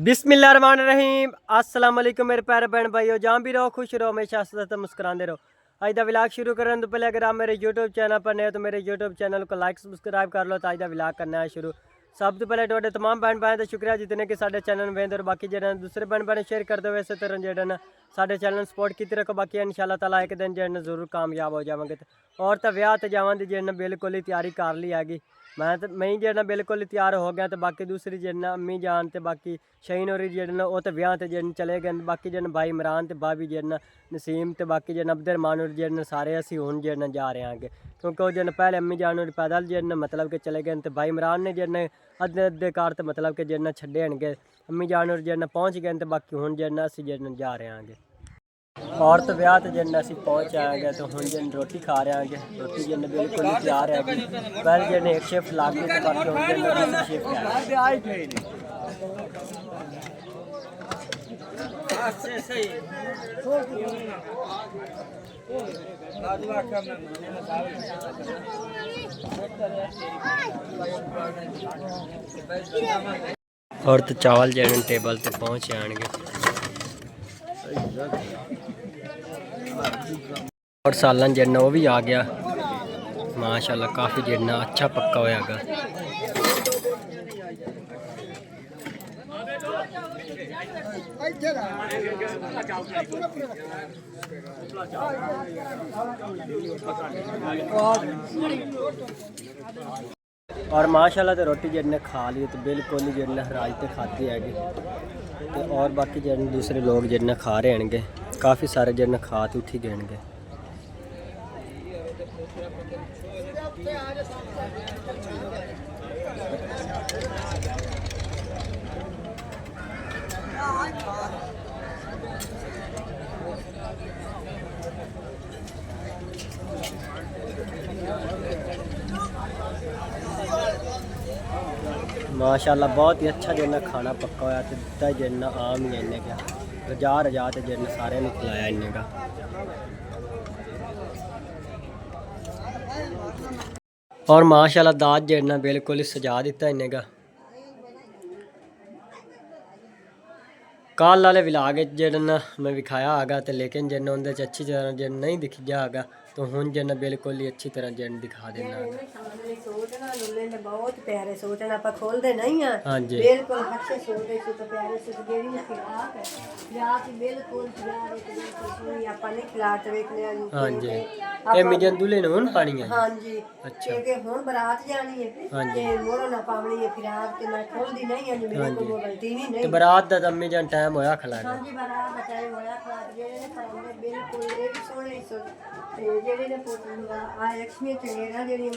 बिस्मिल्लाहिर्रहमानिर्रहीम अस्सलाम वालेकुम मेरे प्यारे बहन भाइयों, जहाँ भी रहो खुश रहो, हमेशा हंसते मुस्कुराते रहो। आज का व्लॉग शुरू करने तो पहले अगर आप मेरे यूट्यूब चैनल पर नए हो तो मेरे यूट्यूब चैनल को लाइक सब्सक्राइब कर लो। तो आज का व्लॉग करना है शुरू। सब तो पहले थोड़े तमाम बहन भाई का शुक्रिया जितने कि साढ़े चैनल में और बाकी जो दूसरे बहन भाई शेयर करते हुए इस तरह जो साढ़े चैनल सपोर्ट की रखो। बाकी इंशाल्लाह ताला एक दिन जो जरूर कामयाब हो जाएंगे। और तो ब्याह तो जावन की जो बिल्कुल ही तैयारी कर ली हैगी। मैं जो बिल्कुल ही तैयार हो गया। तो बाकी दूसरी जो अम्मी जान तो बाकी शहीन और जो वो तो ब्याह तो जो चले गए। बाकी जो भाई इमरान तो भाभी जो नसीम तो बाकी जो अब्दुलरहमान और जो सारे असी हूँ जो जा रहे हैं क्योंकि वो जो पहले अम्मी जान और पैदल जो मतलब कि चले गए। तो भाई इमरान ने जो अद्धे अद्धे कार तो मतलब कि जो छे आएंगे। अम्मी जान और जो पहुँच गए। तो बाकी हूँ जो असी जो जा रहे हैं। और तो ब्याह तो जिन असी पहुँच आएंगे। तो हूँ जिन रोटी खा रहे हैं। रोटी जिन बिल्कुल ही तैयार है। पहले जिन एक शिफ्ट लग गई। तो बाकी हूँ जिन दूसरी शिफ्ट है। और तो चावल जो टेबल पे पहुँच आएंगे। और सालन जिन्ना वो भी आ गया माशाल्लाह। काफ़ी जिन्ना अच्छा पक्का होयागा। और माशाल्लाह तो रोटी जिन्ने खा ली तो बिल्कुल ही जिन्ने राज तो खाती हैगी। तो और बाकी जिन दूसरे लोग जिन्ने खा रहे हैं। काफ़ी सारे जिन्ने खा तो उठी गए। माशाल्लाह बहुत ही अच्छा जिन्ना खाना पक्का होया। तो दिता जिन्ना आम ही इन्ने क्या रजा तो जिन्न सारे ने खिलाया इन्ने का। और माशाल्लाह दाज जिन्ना बिल्कुल ही सजा दिता इन्ने का। कल वाले व्लॉग जिन्ना मैं विखाया आगा। तो लेकिन जिन उनके अच्छी तरह जिन नहीं दिखी जाएगा। तो हूँ जिन बिल्कुल ही अच्छी तरह जिन दिखा देना। बहुत प्यारे सूट हैं। आप खोलते नहीं हैं। हाँ जी बिल्कुल अच्छे सूट है। तो प्यारे सूट जेडी ने खिलाफ है या कि बिल्कुल आप नहीं खिलाते देखने वाली। हाँ जी ये मिजन दूल्हे ने हुन पानी है। हाँ जी अच्छा क्योंकि हुन बारात जानी है। हाँ जी मोरो ना पावनी है फिराक ते मैं खोलदी नहीं है। मेरे को वो गलती नहीं। तो बारात दा अम्मी जान टाइम होया खलाने। हाँ जी बारात दा टाइम होया खला जेडे ने पावने बिल्कुल ये भी सोहने ते जेडे ने पोतूंगा आ लक्ष्मी चंगेरा जेडी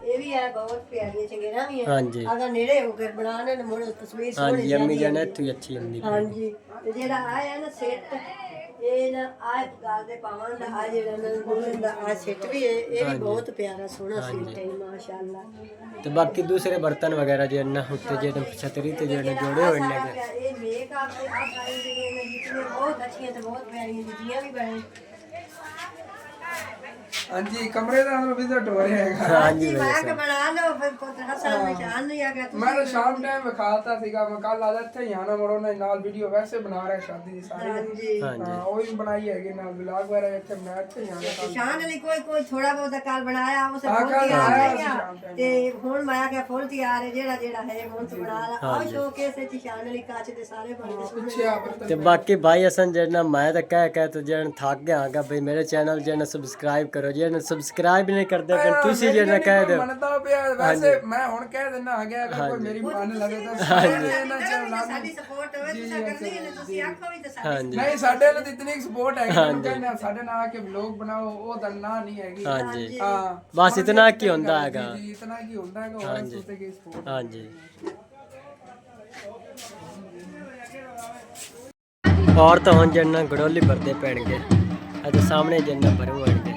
ये भी है बहुत प्यारी चंगेरा भी है। हाँ जी अगर नेड़े होकर बनाने ने मोड़ो तस्वीर हाँ सोहनी जी अम्मी जान इत्थू अच्छी हुंदी। हाँ जी ते जेड़ा आया ना सेट ये ना आए गाल दे पावन दा आ जेड़ा ना दुल्हन दा आ सेट भी है। ये भी बहुत प्यारा सोहना सेट है माशाल्लाह। तो बाकी दूसरे बर्तन वगैरह जो ना उत्ते जो छतरी ते जो जोड़े हुए ने ये मेकअप पे आप आई जितने बहुत अच्छी है तो बहुत प्यारी जितियां भी बने। हाँ जी कमरे का अंदर विजिट हो रहे हैं। हाँ जी मैं के बना लो फिर को हसन निशान नहीं आ गया। मैं तो शाम टाइम में खाता सीगा। मैं कल आ जाते ही आना मरो ना नाल वीडियो वैसे बना रहे शादी दी सारी। हाँ जी हां वही बनाई है कि ना व्लॉग वगैरह इथे मैं इथे ही आना। निशान वाली कोई थोड़ा बहुत काल बनाया उसे फुल तैयार है क्या ते हुन मैं क्या फुल तैयार है जेड़ा जेड़ा है हुन तो बना ला आ शोकेस है निशान वाली कांच दे सारे बने पीछे आप ते बाकी भाई असन जेना मैं तो कह तो जन थक गया भाई मेरे चैनल जो सब्सक्राइब करो जो सब्सक्राइब नहीं करते फिर तुसी जो कह दो मनता पे वैसे मैं हुन कह देना आ गया अगर कोई मेरी मान लगे तो साडी सपोर्ट होवे तुसा करनी है तुसी आखो भी तो साडी नहीं साडे ਨਾਲ इतनी सपोर्ट है कि साडे ਨਾਲ के व्लॉग बनाओ वो दलना नहीं हैगी। हाँ जी हां बस इतना की होंदा हैगा। जी इतना की होंदा है कि और सोते की सपोर्ट। हाँ जी और तो हम जन्ना गड़ोली भरते पैणगे अज सामने जन्ना भरू होणगे।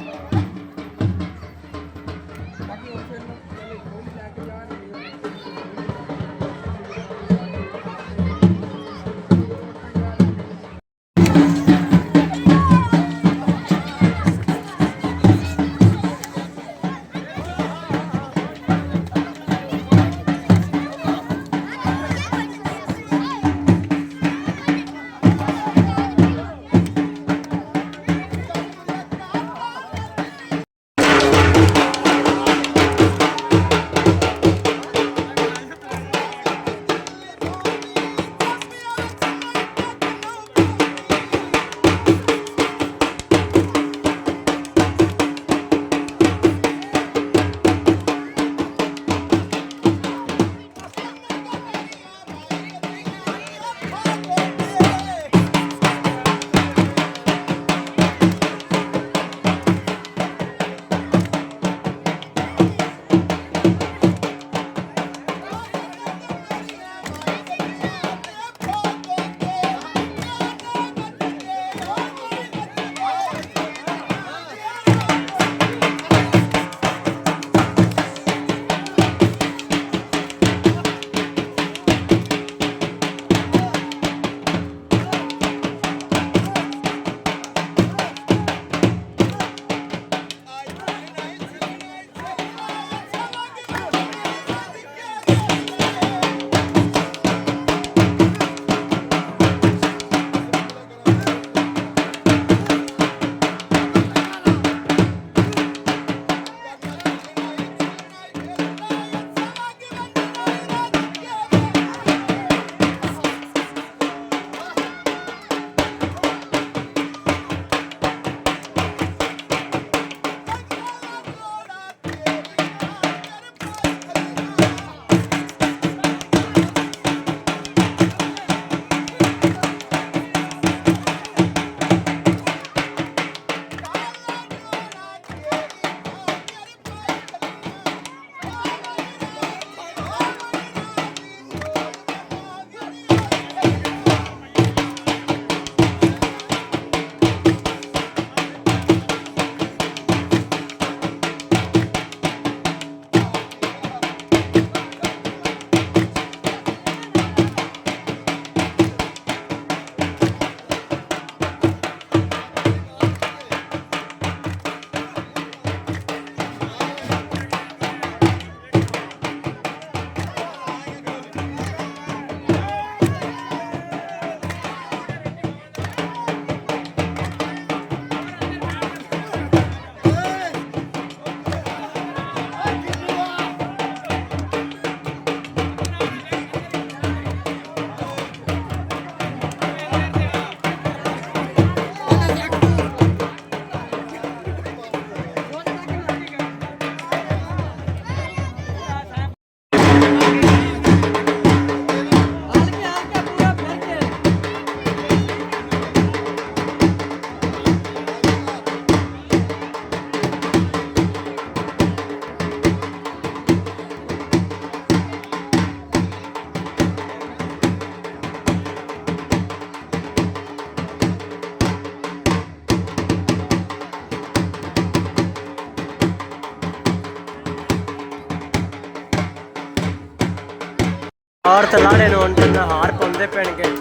और तो लाड़े नू हार पाउंदे पैणगे।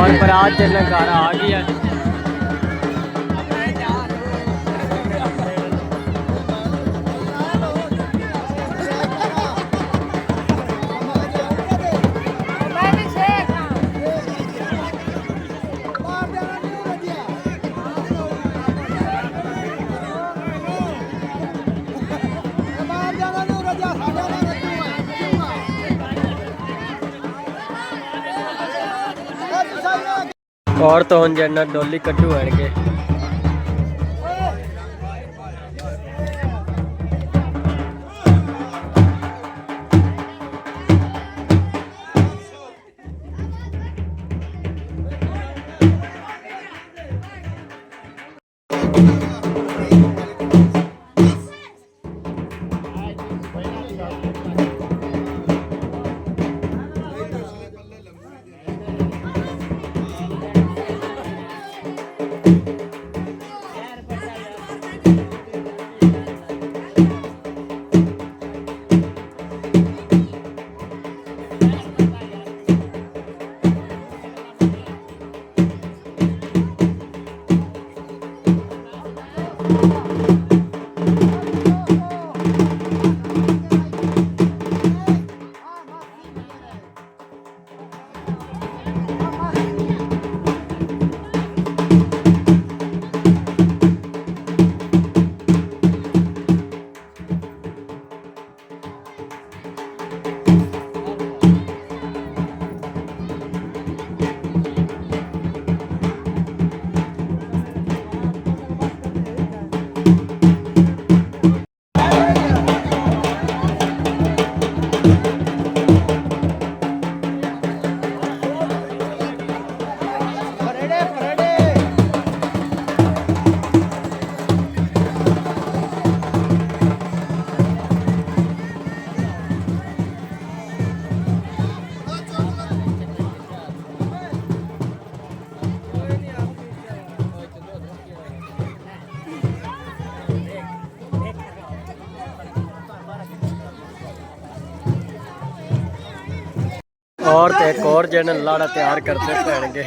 और बारात चलने घर आ गई है। और तो हम जन्नत डोली कट्टू आएंगे। और तो एक और जन लाड़ा तैयार करते पैणगे।